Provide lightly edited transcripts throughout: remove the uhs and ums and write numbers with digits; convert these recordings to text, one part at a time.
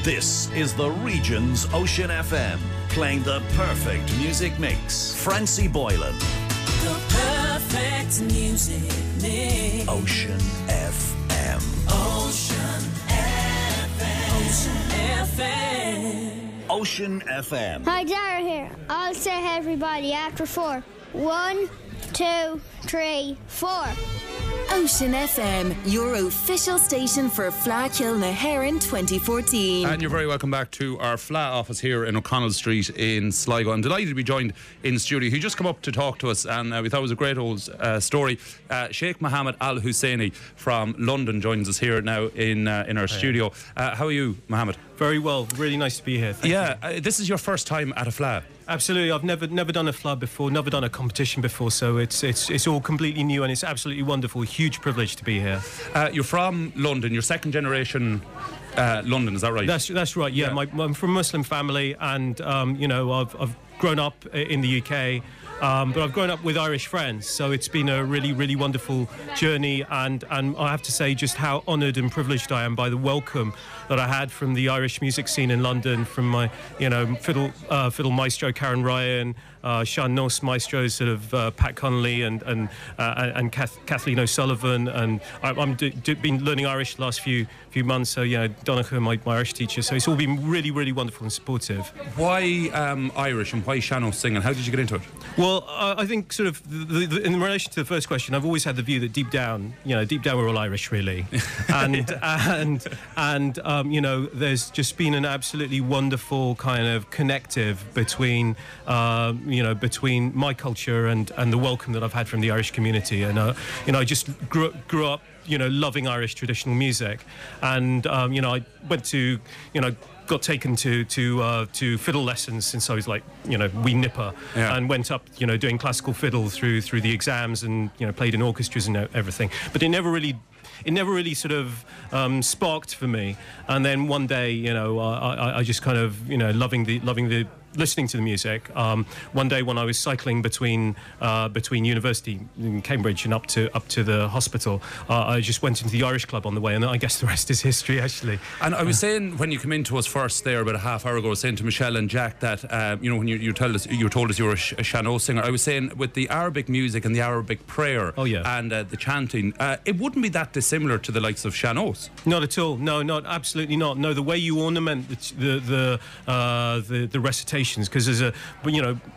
This is the region's Ocean FM, playing the perfect music mix. Francie Boylan. The perfect music mix. Ocean FM. Ocean FM. Ocean FM. Ocean FM. Hi, Dara here. I'll say hey everybody after 4. 1, 2, 3, 4. Ocean FM, your official station for Fleadh Cheoil na hÉireann 2014. And you're very welcome back to our Fleadh office here in O'Connell Street in Sligo. I'm delighted to be joined in the studio. He just come up to talk to us, and we thought it was a great old story. Sheikh Mohammed Al-Hussaini from London joins us here now in our studio. How are you, Mohammed? Very well. Really nice to be here. Thank you. This is your first time at a Fleadh. Absolutely. I've never done a Fleadh before, never done a competition before, so it's all completely new and it's absolutely wonderful. Huge privilege to be here. You're from London. You're second generation London, is that right? That's right. Yeah, I'm from a Muslim family, and I've grown up in the UK. But I've grown up with Irish friends, so it's been a really, really wonderful journey, and I have to say just how honoured and privileged I am by the welcome that I had from the Irish music scene in London, from my fiddle maestro Karen Ryan, Sean-nós maestros sort of Pat Connolly and Kathleen O'Sullivan, and I've been learning Irish the last few months, so Donnacha, my Irish teacher, so it's all been really, really wonderful and supportive. Why Irish and why Sean-nós singing? How did you get into it? Well, I think sort of in relation to the first question, I've always had the view that deep down we're all Irish, really, and there's just been an absolutely wonderful kind of connective between between my culture and the welcome that I've had from the Irish community, and I just grew up loving Irish traditional music, and I went to got taken to fiddle lessons since I was like wee nipper, and went up doing classical fiddle through the exams, and played in orchestras and everything, but it never really sort of sparked for me. And then one day I just kind of loving the listening to the music. One day when I was cycling between university in Cambridge and up to the hospital, I just went into the Irish club on the way, and I guess the rest is history, actually. And I was saying, when you came into us first there about a half hour ago, I was saying to Michelle and Jack that when you told us you were a Sean-nós singer, I was saying with the Arabic music and the Arabic prayer, and the chanting, it wouldn't be that dissimilar to the likes of Sean-nós. Not at all. No, absolutely not. No, the way you ornament the recitation, because there's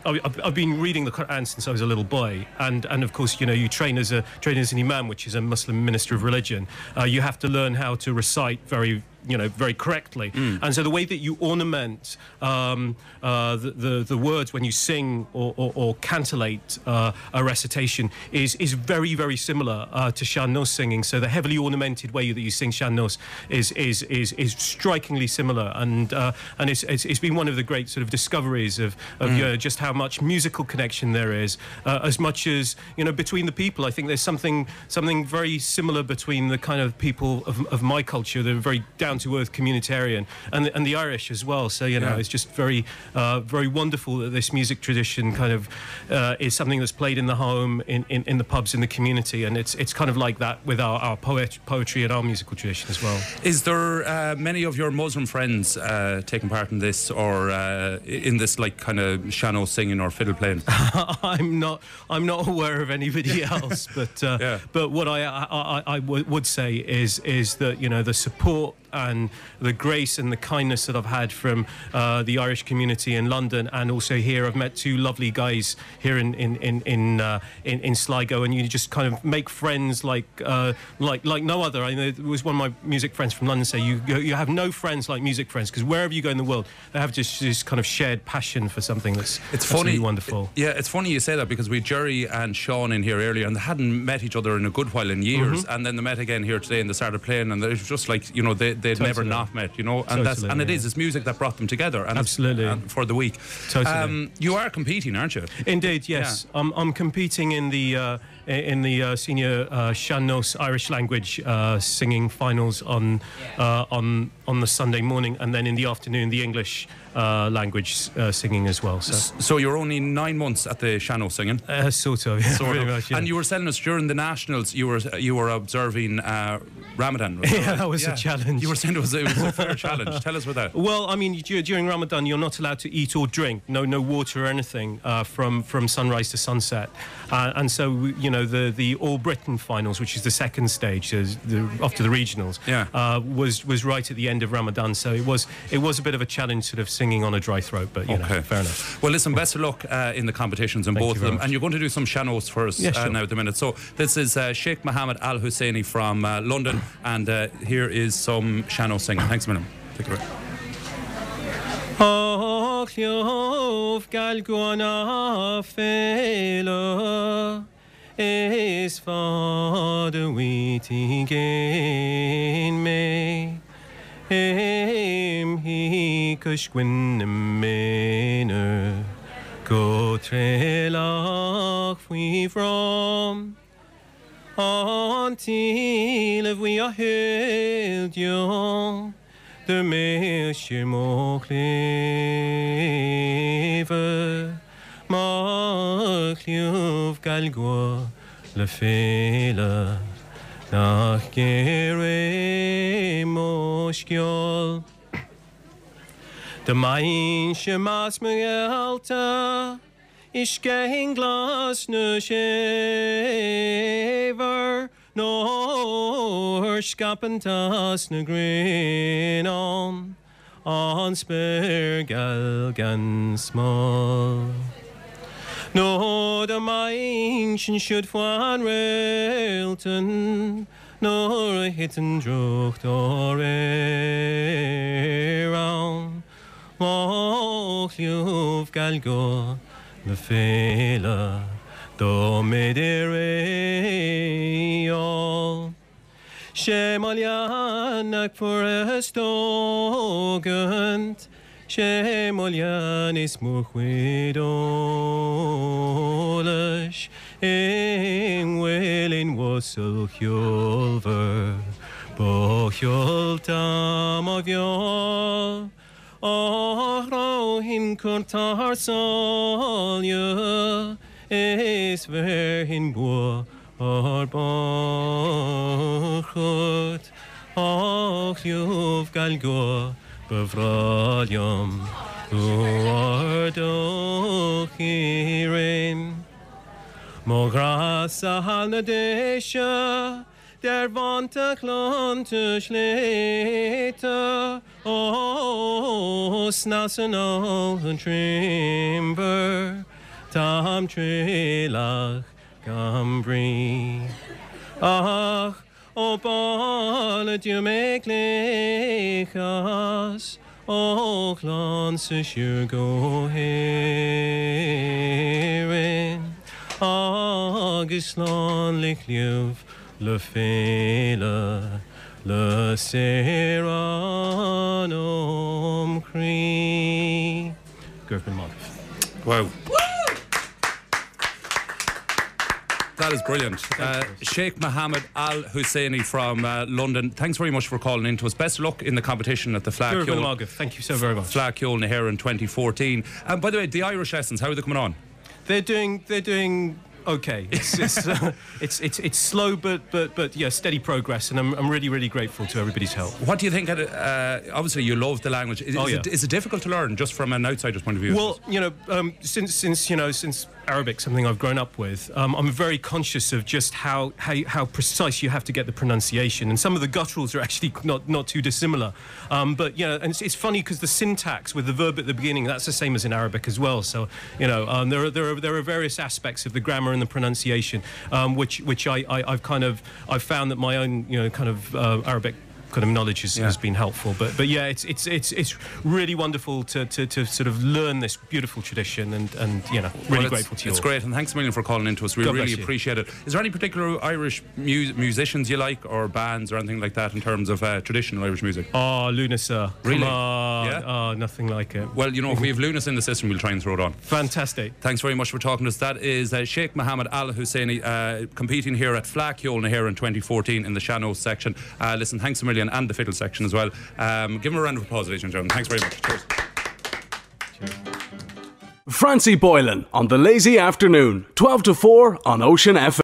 I've been reading the Quran since I was a little boy, and of course you train as an imam, which is a Muslim minister of religion. You have to learn how to recite very correctly, and so the way that you ornament the words when you sing or cantillate a recitation is very, very similar to Sean-nós singing. So the heavily ornamented way that you sing Sean-nós is strikingly similar, and it's been one of the great sort of discoveries of just how much musical connection there is, as much as between the people. I think there's something very similar between the kind of people of my culture that are very down-to-earth communitarian, and the Irish as well. So it's just very wonderful that this music tradition kind of is something that's played in the home, in the pubs, in the community, and it's kind of like that with our poetry and our musical tradition as well. Is there many of your Muslim friends taking part in this, or in this like kind of Sean-nós singing or fiddle playing? I'm not aware of anybody else, but what I would say is that the support and the grace and the kindness that I've had from the Irish community in London, and also here I've met two lovely guys here in Sligo, and you just kind of make friends like no other. I know there was one of my music friends from London say you have no friends like music friends, because wherever you go in the world they have just this kind of shared passion for something that's funny, wonderful. It's funny you say that, because we had Jerry and Sean in here earlier, and they hadn't met each other in a good while, in years, and then they met again here today, and they started playing, and it was just like they'd never not met, and it's music that brought them together, and absolutely, for the week. Totally. You are competing, aren't you? Indeed, yes. Yeah. I'm competing in the senior Sean-nós Irish language singing finals on the Sunday morning, and then in the afternoon the English language singing as well. So you're only 9 months at the Sean-nós singing? Sort of, yeah, pretty much, yeah. And you were telling us during the nationals you were observing Ramadan. Right? Yeah, that was a challenge. were saying it was a fair challenge. Tell us about that. Well, I mean, during Ramadan, you're not allowed to eat or drink. No water or anything from sunrise to sunset. And so, the All Britain finals, which is the second stage after the regionals, was right at the end of Ramadan. So it was a bit of a challenge, sort of singing on a dry throat. But fair enough. Well, listen, best of luck in the competitions in both of them. And you're going to do some Sean-nós for us now at the minute. So this is Sheikh Mohammed Al-Hussaini from London, and here is some Sean-nós singing. Thanks a minute. Take it away. Oh, Cleof Galgona Fela is Father waiting in me. He kushwin mena go trelach we from until if we are held young. Der meisje mochleven, mag lief galgo le fele, nach gere moschjol. De meisje mas me gelta, is geen glas ne schever. Nor skapentas na grin on spergal gan small. No the mainchen should fan railton, nor a hitten drocht or hÉireann. Och you've galgo the fela. Do medere all Shemolianak for a stogant Shemolian is murquidolish in willing wassel hjolver Bohjol tam of yol Oh, rohin kurtar solja is ver in boer or bochut och you've galgo bevraljum do hÉireann Mograsa halna desha der vanta klonte sleta snasen all trimber Tam trelach gambri Ach, o ballet you make lechas O glances you go hÉireann Agus lanlich lief le fele Le Seran Cri Gerben Monk. Wow. That is brilliant. Sheikh Mohammed Al-Hussaini from London. Thanks very much for calling in to us. Best of luck in the competition at the Fleadh Cheoil. Thank you so very much. Fleadh Cheoil na hÉireann 2014. By the way, the Irish lessons, how are they coming on? They're doing okay. It's slow, but yeah, steady progress, and I'm really grateful to everybody's help. What do you think? Obviously, you love the language. Is it difficult to learn just from an outsider's point of view? Well, since Arabic, something I've grown up with, I'm very conscious of just how precise you have to get the pronunciation, and some of the gutturals are actually not too dissimilar. But and it's funny because the syntax with the verb at the beginning, that's the same as in Arabic as well. So there are various aspects of the grammar and the pronunciation, which I've found that my own Arabic kind of knowledge has been helpful, but yeah, it's really wonderful to sort of learn this beautiful tradition, and really grateful to you. It's all. Great, and thanks a million for calling in to us. We really appreciate it. Is there any particular Irish musicians you like, or bands or anything like that in terms of traditional Irish music? Oh, Luna, sir. Really? Come on. Yeah? Oh, nothing like it. Well, if we have Lunas in the system, we'll try and throw it on. Fantastic. Thanks very much for talking to us. That is Sheikh Mohammed Al-Hussaini competing here at Fleadh Cheoil na hÉireann 2014 in the Sean-nós section. Listen, thanks a million, and the fiddle section as well. Give him a round of applause, ladies and gentlemen. Thanks very much. Cheers. Francie Boylan on the Lazy Afternoon, 12 to 4 on Ocean FM.